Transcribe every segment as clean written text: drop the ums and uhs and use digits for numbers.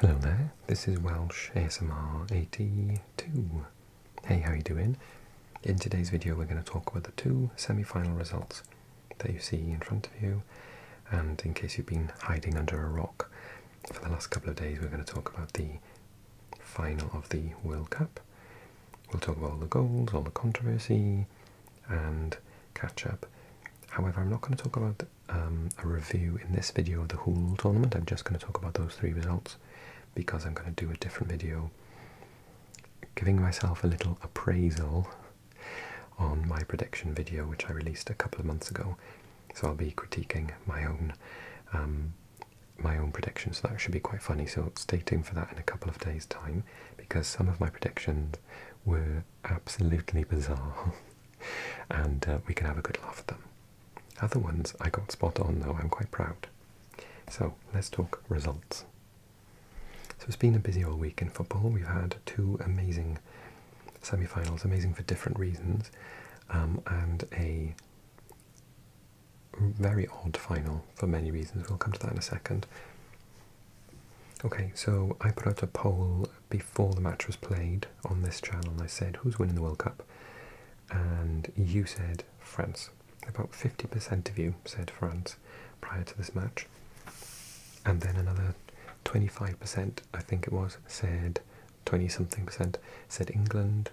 Hello there, this is Welsh ASMR 82. Hey, how you doing? In today's video we're going to talk about the two semi-final results that you see in front of you, and in case you've been hiding under a rock for the last couple of days, we're going to talk about the final of the World Cup. We'll talk about all the goals, all the controversy, and catch up. However, I'm not going to talk about a review in this video of the whole tournament. I'm just going to talk about those three results, because I'm going to do a different video giving myself a little appraisal on my prediction video, which I released a couple of months ago. So I'll be critiquing my own predictions. So that should be quite funny. So stay tuned for that in a couple of days' time, because some of my predictions were absolutely bizarre, and we can have a good laugh at them. Other ones I got spot on, though. I'm quite proud. So let's talk results. So it's been a busy old week in football. We've had two amazing semi-finals, amazing for different reasons, and a very odd final for many reasons. We'll come to that in a second. Okay, so I put out a poll before the match was played on this channel. I said, who's winning the World Cup? And you said France. About 50% of you said France prior to this match. And then another 25%, I think it was, said 20-something% said England,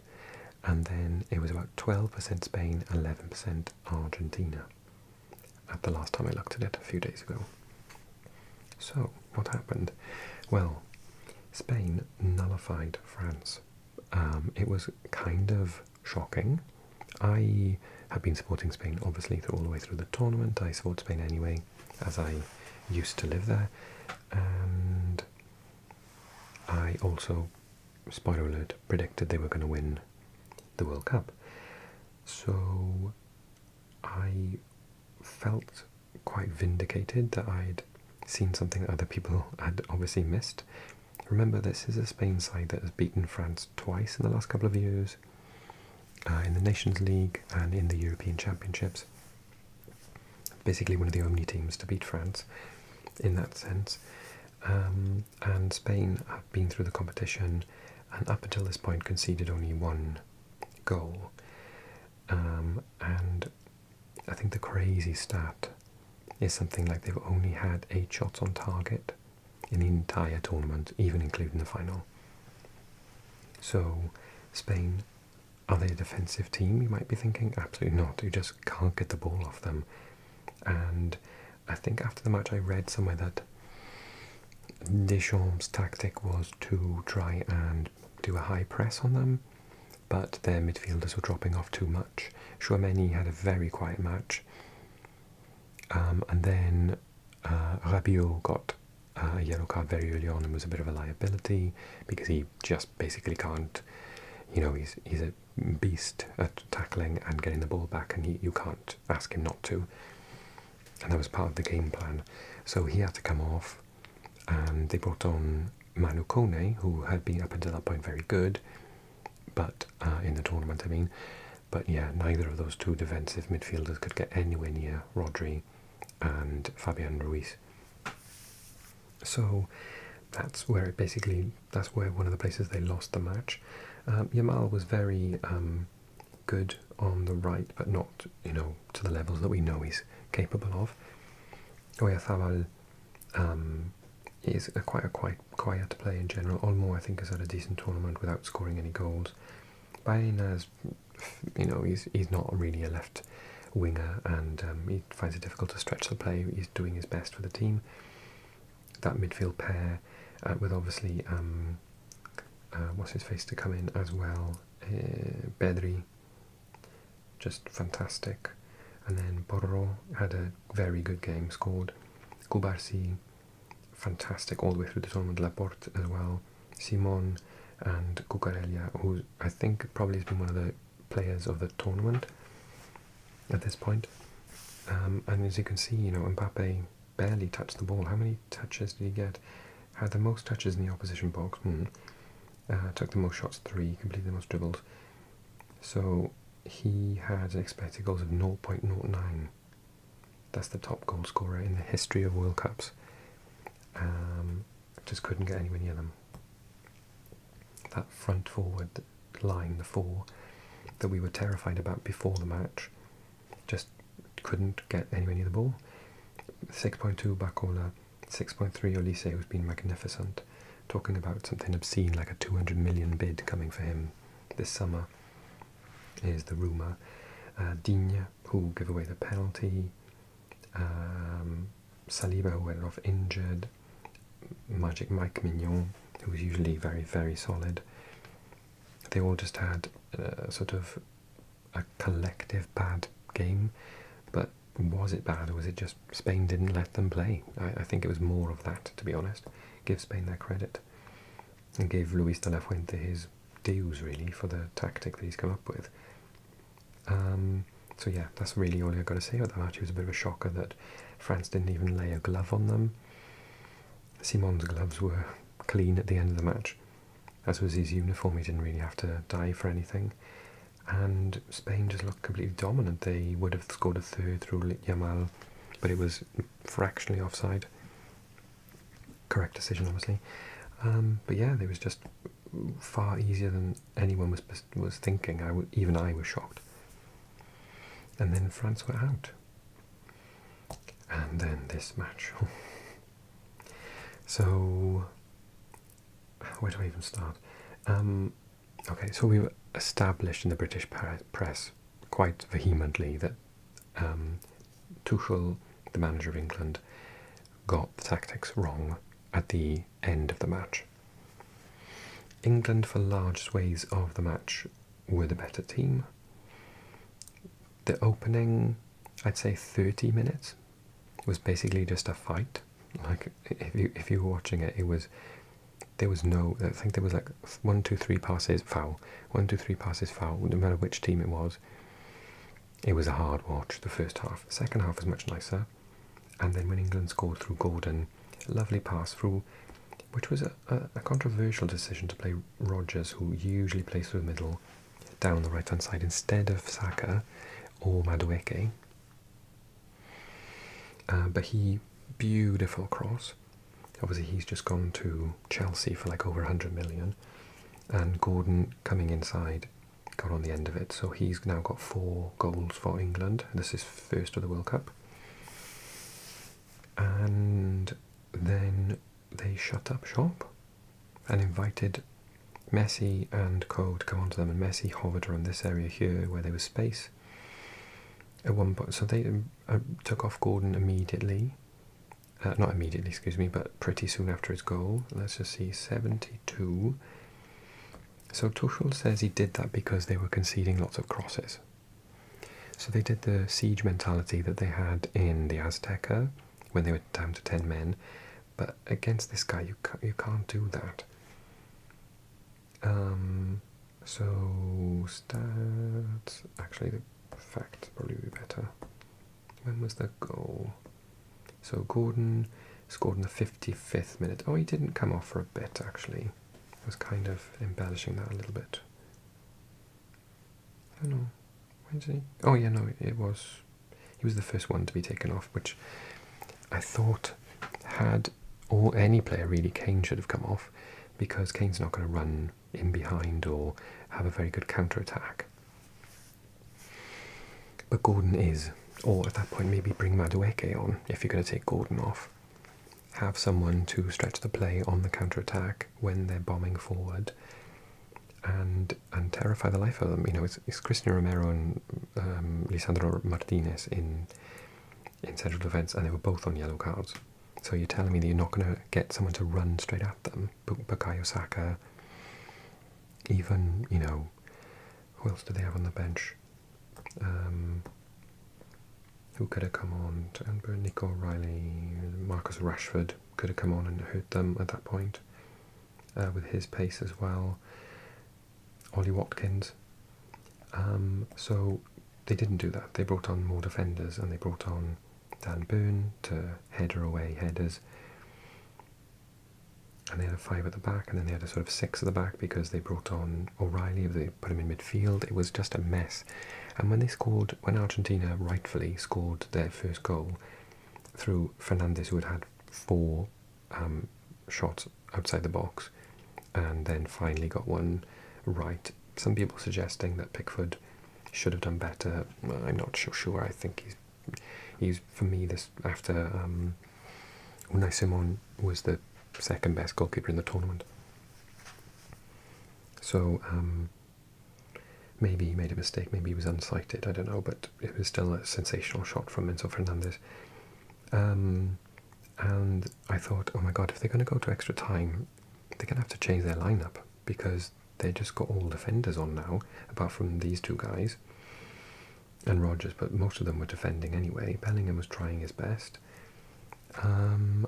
and then it was about 12% Spain, 11% Argentina at the last time I looked at it a few days ago. So, what happened? Well, Spain nullified France. It was kind of shocking. I have been supporting Spain, obviously, all the way through the tournament. I support Spain anyway, as I used to live there. And I also, spoiler alert, predicted they were going to win the World Cup. So I felt quite vindicated that I'd seen something that other people had obviously missed. Remember, this is a Spain side that has beaten France twice in the last couple of years, in the Nations League and in the European Championships. Basically one of the only teams to beat France in that sense. And Spain have been through the competition and up until this point conceded only one goal. And I think the crazy stat is something like they've only had 8 shots on target in the entire tournament, even including the final. So Spain, are they a defensive team, you might be thinking? Absolutely not. You just can't get the ball off them. And I think after the match I read somewhere that Deschamps' tactic was to try and do a high press on them, but their midfielders were dropping off too much. Chouameni had a very quiet match, and then Rabiot got a yellow card very early on and was a bit of a liability, because he just basically can't, he's a beast at tackling and getting the ball back, and you can't ask him not to. And that was part of the game plan. So he had to come off, and they brought on Manu Kone, who had been up until that point very good, but in the tournament, I mean. But yeah, neither of those two defensive midfielders could get anywhere near Rodri and Fabian Ruiz. So that's where one of the places they lost the match. Yamal was very good on the right, but not, to the levels that we know he's capable of. Oyarzabal is quite a quiet player in general. Olmo, I think, has had a decent tournament without scoring any goals. Baena, he's not really a left winger, and he finds it difficult to stretch the play. He's doing his best for the team. That midfield pair, with obviously what's his face to come in as well, Pedri, just fantastic. And then Borro had a very good game, scored. Kubarsi, fantastic all the way through the tournament. Laporte as well. Simon and Cucurella, who I think probably has been one of the players of the tournament at this point. And as you can see, Mbappe barely touched the ball. How many touches did he get? Had the most touches in the opposition box. Took the most shots, 3, completed the most dribbles. So he had an expected goals of 0.09. That's the top goal scorer in the history of World Cups. just couldn't get anywhere near them. That front forward line, the four, that we were terrified about before the match, just couldn't get anywhere near the ball. 6.2 Bacola, 6.3 Olise, who's been magnificent. Talking about something obscene like a 200 million bid coming for him this summer is the rumour. Digne, who gave away the penalty. Saliba, who went off injured. Magic Mike Mignon, who was usually very, very solid. They all just had sort of a collective bad game, but was it bad or was it just Spain didn't let them play? I think it was more of that, to be honest. Give Spain their credit and give Luis de la Fuente his dues, really, for the tactic that he's come up with. So yeah, that's really all I've got to say about that match. It was a bit of a shocker that France didn't even lay a glove on them. Simon's gloves were clean at the end of the match, as was his uniform. He didn't really have to dive for anything. And Spain just looked completely dominant. They would have scored a third through Yamal, but it was fractionally offside. Correct decision, obviously. But yeah, it was just far easier than anyone was thinking. Even I was shocked. And then France were out. And then this match. So, where do I even start? Okay, so we were established in the British press quite vehemently that Tuchel, the manager of England, got the tactics wrong at the end of the match. England, for large swathes of the match, were the better team. The opening, I'd say 30 minutes, was basically just a fight. Like, if you were watching it, there was no, I think there was like 1, 2, 3 passes, foul. 1, 2, 3 passes, foul, no matter which team it was. It was a hard watch, the first half. The second half was much nicer. And then when England scored through Gordon, a lovely pass through, which was a controversial decision to play Rodgers, who usually plays through the middle, down the right-hand side, instead of Saka or Madueke. But he, beautiful cross. Obviously he's just gone to Chelsea for like over 100 million, and Gordon coming inside got on the end of it, so he's now got 4 goals for England. This is first of the World Cup. And then they shut up shop and invited Messi and co to come onto them, and Messi hovered around this area here where there was space at one point, so they took off Gordon immediately. Not immediately, excuse me, but pretty soon after his goal. Let's just see, 72. So Tuchel says he did that because they were conceding lots of crosses. So they did the siege mentality that they had in the Azteca when they were down to 10 men. But against this guy, you can't do that. So stats, actually the facts probably be better. When was the goal? So Gordon scored in the 55th minute. Oh, he didn't come off for a bit, actually. I was kind of embellishing that a little bit. I don't know. When did he? Oh, yeah, no, he was the first one to be taken off, which I thought any player really, Kane should have come off, because Kane's not going to run in behind or have a very good counter-attack. But Gordon is. Or at that point, maybe bring Madueke on if you're going to take Gordon off. Have someone to stretch the play on the counter-attack when they're bombing forward, and terrify the life of them. You know, it's Cristiano Romero and Lisandro Martinez in central defence, and they were both on yellow cards. So you're telling me that you're not going to get someone to run straight at them? Bukayo Saka, even, you know, who else do they have on the bench? Who could have come on? Nico O'Reilly, Marcus Rashford could have come on and hurt them at that point, with his pace as well. Ollie Watkins. So they didn't do that. They brought on more defenders, and they brought on Dan Burn to header away headers. And they had a 5 at the back, and then they had a sort of 6 at the back because they brought on O'Reilly. They put him in midfield. It was just a mess. And when Argentina rightfully scored their first goal through Fernandes, who had 4 shots outside the box, and then finally got one right. Some people suggesting that Pickford should have done better. I'm not so sure. I think he's for me, this after Unai Simon was the second best goalkeeper in the tournament. So maybe he made a mistake, maybe he was unsighted, I don't know, but it was still a sensational shot from Enzo Fernandez. And I thought, oh my god, if they're going to go to extra time, they're going to have to change their lineup, because they just got all defenders on now, apart from these two guys and Rodgers, but most of them were defending anyway. Bellingham was trying his best, and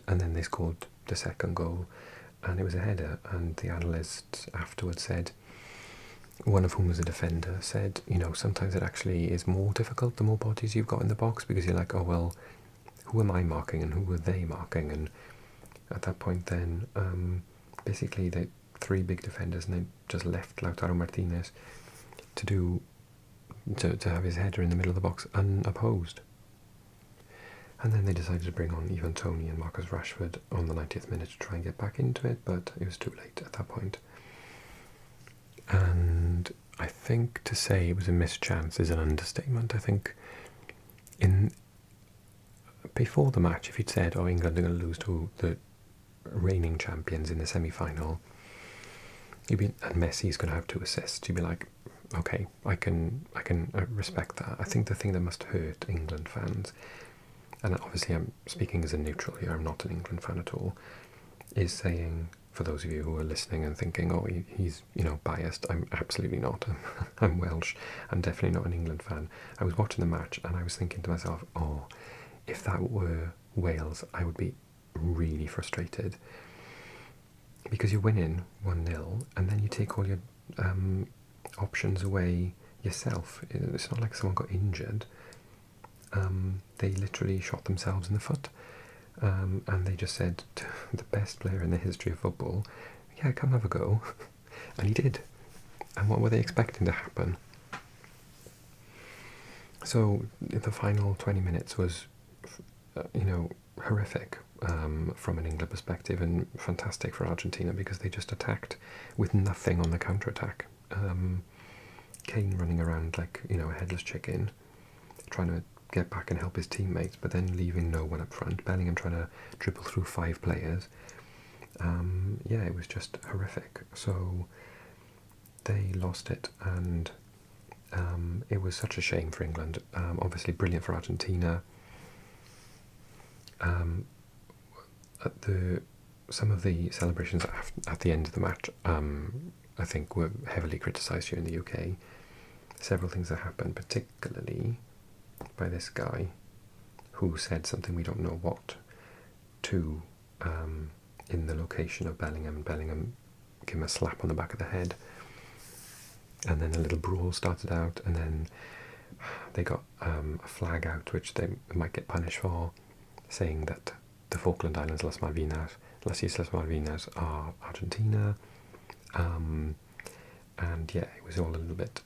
then they scored the second goal, and it was a header, and the analysts afterwards said, one of whom was a defender, said, you know, sometimes it actually is more difficult the more bodies you've got in the box, because you're like, oh well, who am I marking and who were they marking? And at that point then, basically the three big defenders, and they just left Lautaro Martinez to have his header in the middle of the box unopposed. And then they decided to bring on Ivan Toney and Marcus Rashford on the 90th minute to try and get back into it, but it was too late at that point. And I think to say it was a missed chance is an understatement. I think before the match, if you'd said, oh, England are going to lose to the reigning champions in the semi-final, and Messi's going to have 2 assists, you'd be like, okay, I can respect that. I think the thing that must hurt England fans, and obviously I'm speaking as a neutral here, I'm not an England fan at all, is saying, for those of you who are listening and thinking, oh, he's biased, I'm absolutely not. I'm Welsh. I'm definitely not an England fan. I was watching the match and I was thinking to myself, oh, if that were Wales, I would be really frustrated, because you're winning 1-0 and then you take all your options away yourself. It's not like someone got injured. They literally shot themselves in the foot. And they just said to the best player in the history of football, yeah, come have a go. And he did. And what were they expecting to happen? So the final 20 minutes was, horrific from an England perspective, and fantastic for Argentina, because they just attacked with nothing on the counter-attack. Kane running around like, a headless chicken, trying to get back and help his teammates, but then leaving no one up front. Bellingham trying to dribble through 5 players. It was just horrific. So they lost it, and it was such a shame for England. Obviously brilliant for Argentina. Some of the celebrations at the end of the match, I think, were heavily criticised here in the UK. Several things that happened, particularly by this guy who said something, we don't know what, to in the location of Bellingham. Bellingham gave him a slap on the back of the head, and then a little brawl started out, and then they got a flag out which they might get punished for, saying that the Falkland Islands, Las Islas Malvinas, are Argentina. And yeah, it was all a little bit,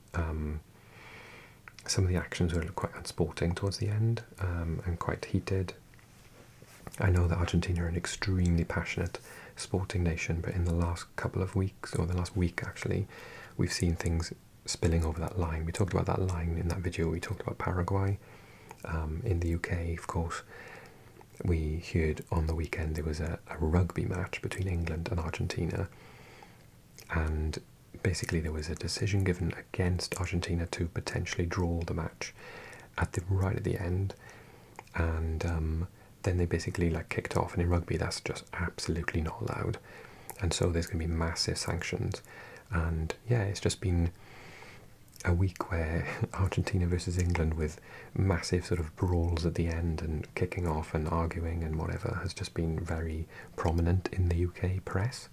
some of the actions were quite unsporting towards the end, and quite heated. I know that Argentina are an extremely passionate sporting nation, but in the last couple of weeks, or the last week actually, we've seen things spilling over that line. We talked about that line in that video. We talked about Paraguay. In the UK, of course, we heard on the weekend there was a rugby match between England and Argentina, and basically there was a decision given against Argentina to potentially draw the match right at the end, and then they basically kicked off. And in rugby, that's just absolutely not allowed, and so there's going to be massive sanctions. And yeah, it's just been a week where Argentina versus England, with massive sort of brawls at the end and kicking off and arguing and whatever, has just been very prominent in the UK press.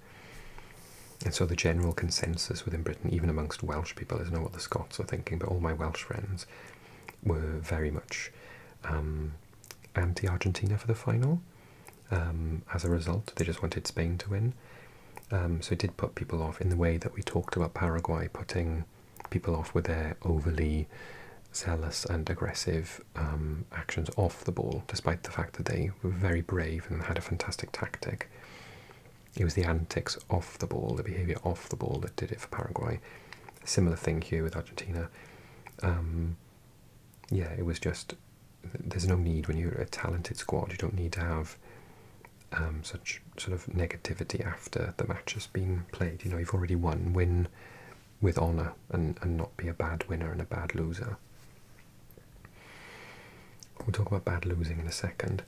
And so the general consensus within Britain, even amongst Welsh people, I don't know what the Scots are thinking, but all my Welsh friends were very much anti-Argentina for the final. As a result, they just wanted Spain to win. So it did put people off in the way that we talked about Paraguay putting people off with their overly zealous and aggressive actions off the ball, despite the fact that they were very brave and had a fantastic tactic. it was the antics off the ball, the behaviour off the ball that did it for Paraguay. Similar thing here with Argentina. Yeah, it was just, there's no need when you're a talented squad, you don't need to have such sort of negativity after the match has been played. You know, you've already won, win with honour and not be a bad winner and a bad loser. We'll talk about bad losing in a second.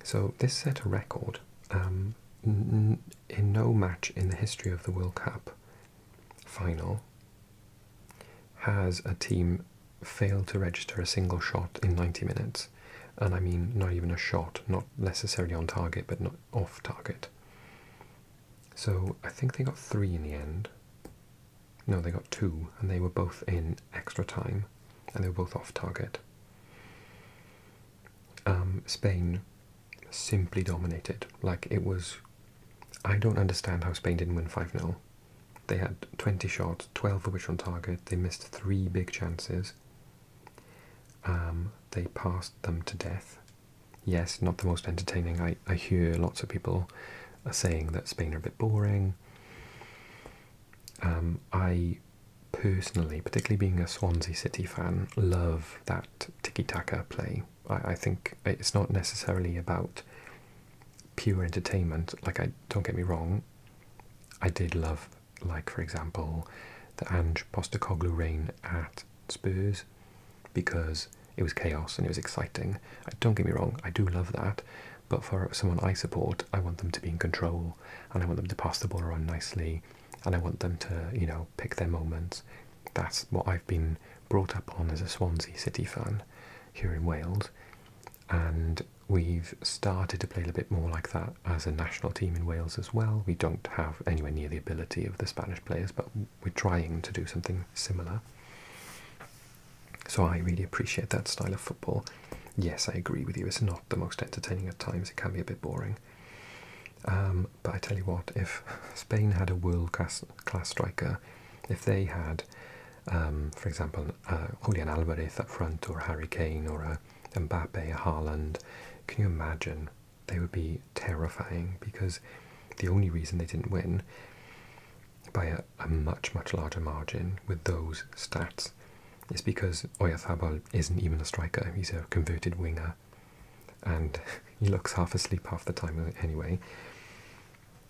So this set a record. In no match in the history of the World Cup final has a team failed to register a single shot in 90 minutes. And I mean not even a shot, not necessarily on target, but not off target. So I think they got 3 in the end. No, they got 2, and they were both in extra time, and they were both off target. Spain simply dominated. Like, it was... I don't understand how Spain didn't win 5-0. They had 20 shots, 12 of which on target. They missed 3 big chances. They passed them to death. Yes, not the most entertaining. I hear lots of people saying that Spain are a bit boring. I personally, particularly being a Swansea City fan, love that tiki-taka play. I think it's not necessarily about pure entertainment. Like, don't get me wrong, I did love, like, for example, the Ange Postecoglou reign at Spurs, because it was chaos and it was exciting. Don't get me wrong, I do love that, but for someone I support, I want them to be in control, and I want them to pass the ball around nicely, and I want them to, you know, pick their moments. That's what I've been brought up on as a Swansea City fan here in Wales, and we've started to play a little bit more like that as a national team in Wales as well. We don't have anywhere near the ability of the Spanish players, but we're trying to do something similar. So I really appreciate that style of football. Yes, I agree with you, it's not the most entertaining at times, it can be a bit boring. But I tell you what, if Spain had a world-class striker, if they had, for example, Julian Alvarez up front, or Harry Kane, or a Mbappe, a Haaland, can you imagine? They would be terrifying, because the only reason they didn't win by a much, much larger margin with those stats is because Oyarzabal isn't even a striker, he's a converted winger, and he looks half asleep half the time anyway.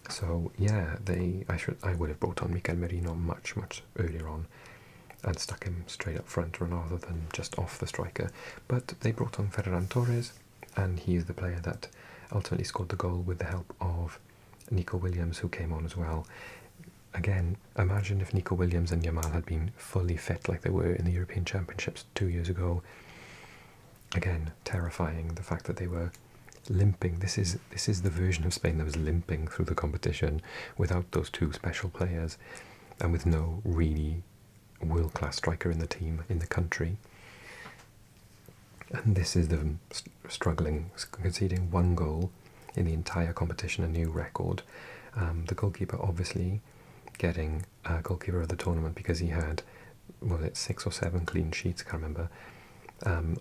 So yeah, I would have brought on Mikel Merino much, much earlier on and stuck him straight up front rather than just off the striker. But they brought on Ferran Torres, and he's the player that ultimately scored the goal with the help of Nico Williams, who came on as well. Again, imagine if Nico Williams and Yamal had been fully fit like they were in the European Championships 2 years ago. Again, terrifying, the fact that they were limping. This is the version of Spain that was limping through the competition without those 2 special players, and with no really world-class striker in the team, in the country. And this is them struggling, conceding 1 goal in the entire competition, a new record. The goalkeeper obviously getting goalkeeper of the tournament because he had, was it 6 or 7 clean sheets, I can't remember.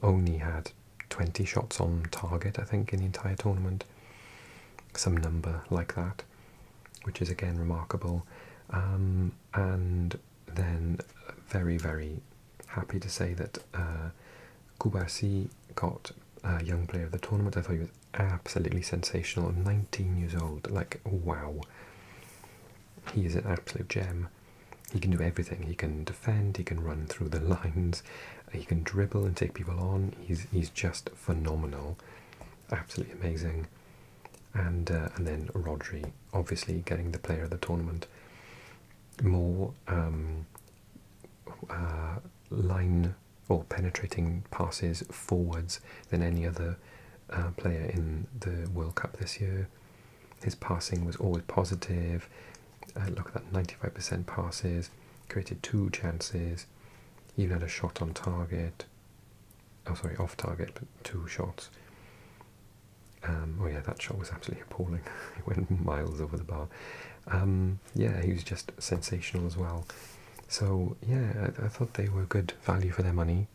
Only had 20 shots on target, I think, in the entire tournament. Some number like that, which is again remarkable. And then very, very happy to say that Kubarsi got Young Player of the Tournament. I thought he was absolutely sensational. 19 years old, like, wow. He is an absolute gem. He can do everything. He can defend, he can run through the lines, he can dribble and take people on. He's just phenomenal. Absolutely amazing. And then Rodri, obviously getting the Player of the Tournament. More line or penetrating passes forwards than any other player in the World Cup this year. His passing was always positive. Look at that, 95% passes, created 2 chances, he even had a shot on target. Oh, sorry, off target, but 2 shots. Oh yeah, that shot was absolutely appalling. He went miles over the bar. Yeah, he was just sensational as well. So yeah, I thought they were good value for their money.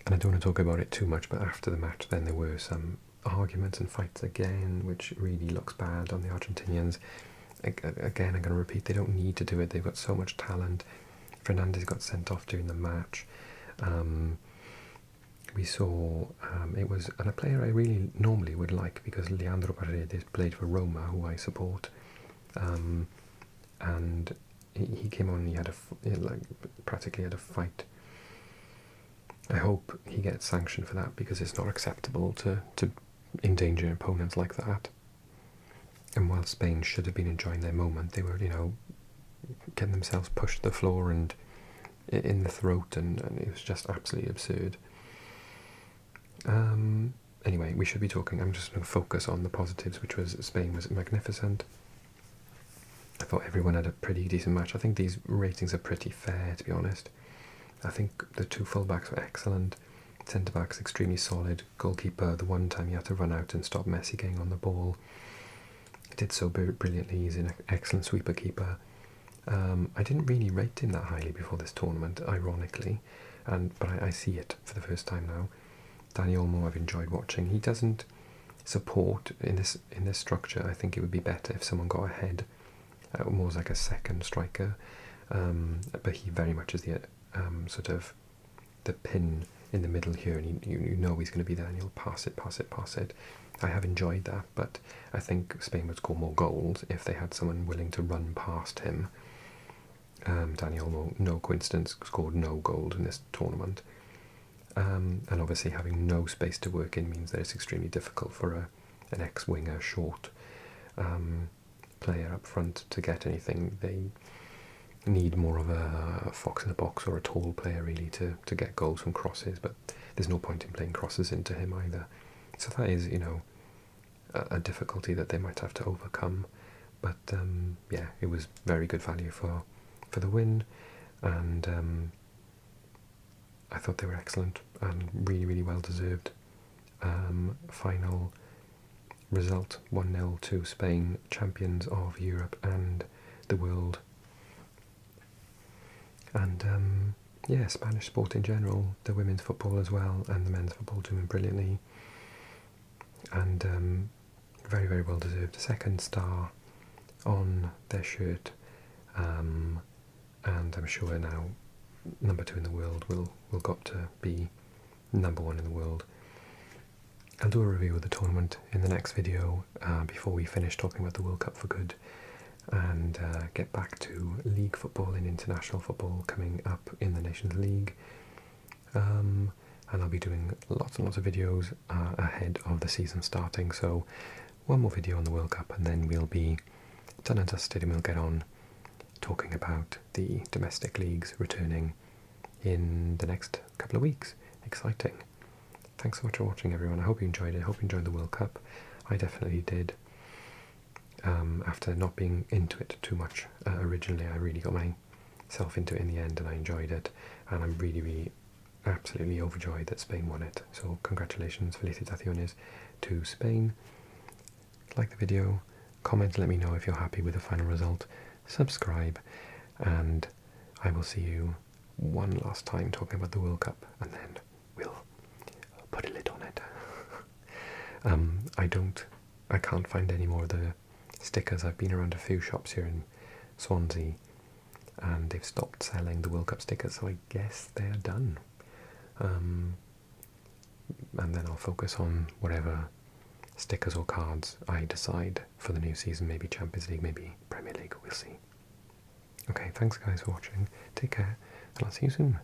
And I don't want to talk about it too much, but after the match then there were some arguments and fights again, which really looks bad on the Argentinians. Again, I'm going to repeat, they don't need to do it. They've got so much talent. Fernandez got sent off during the match. We saw it was, and a player I really normally would like, because Leandro Paredes played for Roma, who I support, and he came on. He had practically had a fight. I hope he gets sanctioned for that, because it's not acceptable to endanger opponents like that. And while Spain should have been enjoying their moment, they were, getting themselves pushed to the floor and in the throat, and it was just absolutely absurd. Anyway, we should be talking. I'm just going to focus on the positives, which was Spain was magnificent. I thought everyone had a pretty decent match. I think these ratings are pretty fair, to be honest. I think the two full-backs were excellent. Centre-backs extremely solid. Goalkeeper, the one time he had to run out and stop Messi getting on the ball, he did so brilliantly. He's an excellent sweeper keeper. I didn't really rate him that highly before this tournament, ironically, but I see it for the first time now. Dani Olmo, I've enjoyed watching. He doesn't support in this structure. I think it would be better if someone got ahead, more like a second striker. But he very much is the sort of the pin in the middle here, and you know he's going to be there, and he'll pass it. I have enjoyed that, but I think Spain would score more goals if they had someone willing to run past him. Dani Olmo, no coincidence, scored no goals in this tournament. And obviously having no space to work in means that it's extremely difficult for an ex-winger, short player up front to get anything. They need more of a fox in the box or a tall player really to get goals from crosses, but there's no point in playing crosses into him either. So that is, a difficulty that they might have to overcome. But yeah, it was very good value for the win, and I thought they were excellent and really, really well deserved. Final result 1-0 to Spain, champions of Europe and the world. And yeah, Spanish sport in general, the women's football as well, and the men's football doing brilliantly. And very, very well deserved. Second star on their shirt, and I'm sure now number 2 in the world will got to be number 1 in the world. I'll do a review of the tournament in the next video before we finish talking about the World Cup for good, and get back to league football and international football coming up in the Nations League. And I'll be doing lots and lots of videos ahead of the season starting, so one more video on the World Cup and then we'll be done and dusted, and we'll get on talking about the domestic leagues returning in the next couple of weeks. Exciting. Thanks so much for watching, everyone. I hope you enjoyed it. I hope you enjoyed the World Cup. I definitely did. After not being into it too much originally, I really got myself into it in the end, and I enjoyed it, and I'm really, really absolutely overjoyed that Spain won it. So congratulations, felicitaciones to Spain. Like the video, comment, let me know if you're happy with the final result, subscribe, and I will see you one last time talking about the World Cup, and then we'll put a lid on it. I can't find any more of the stickers. I've been around a few shops here in Swansea, and they've stopped selling the World Cup stickers, so I guess they're done. And then I'll focus on whatever stickers or cards I decide for the new season, maybe Champions League, maybe Premier League, we'll see. Okay, thanks guys for watching, take care, and I'll see you soon.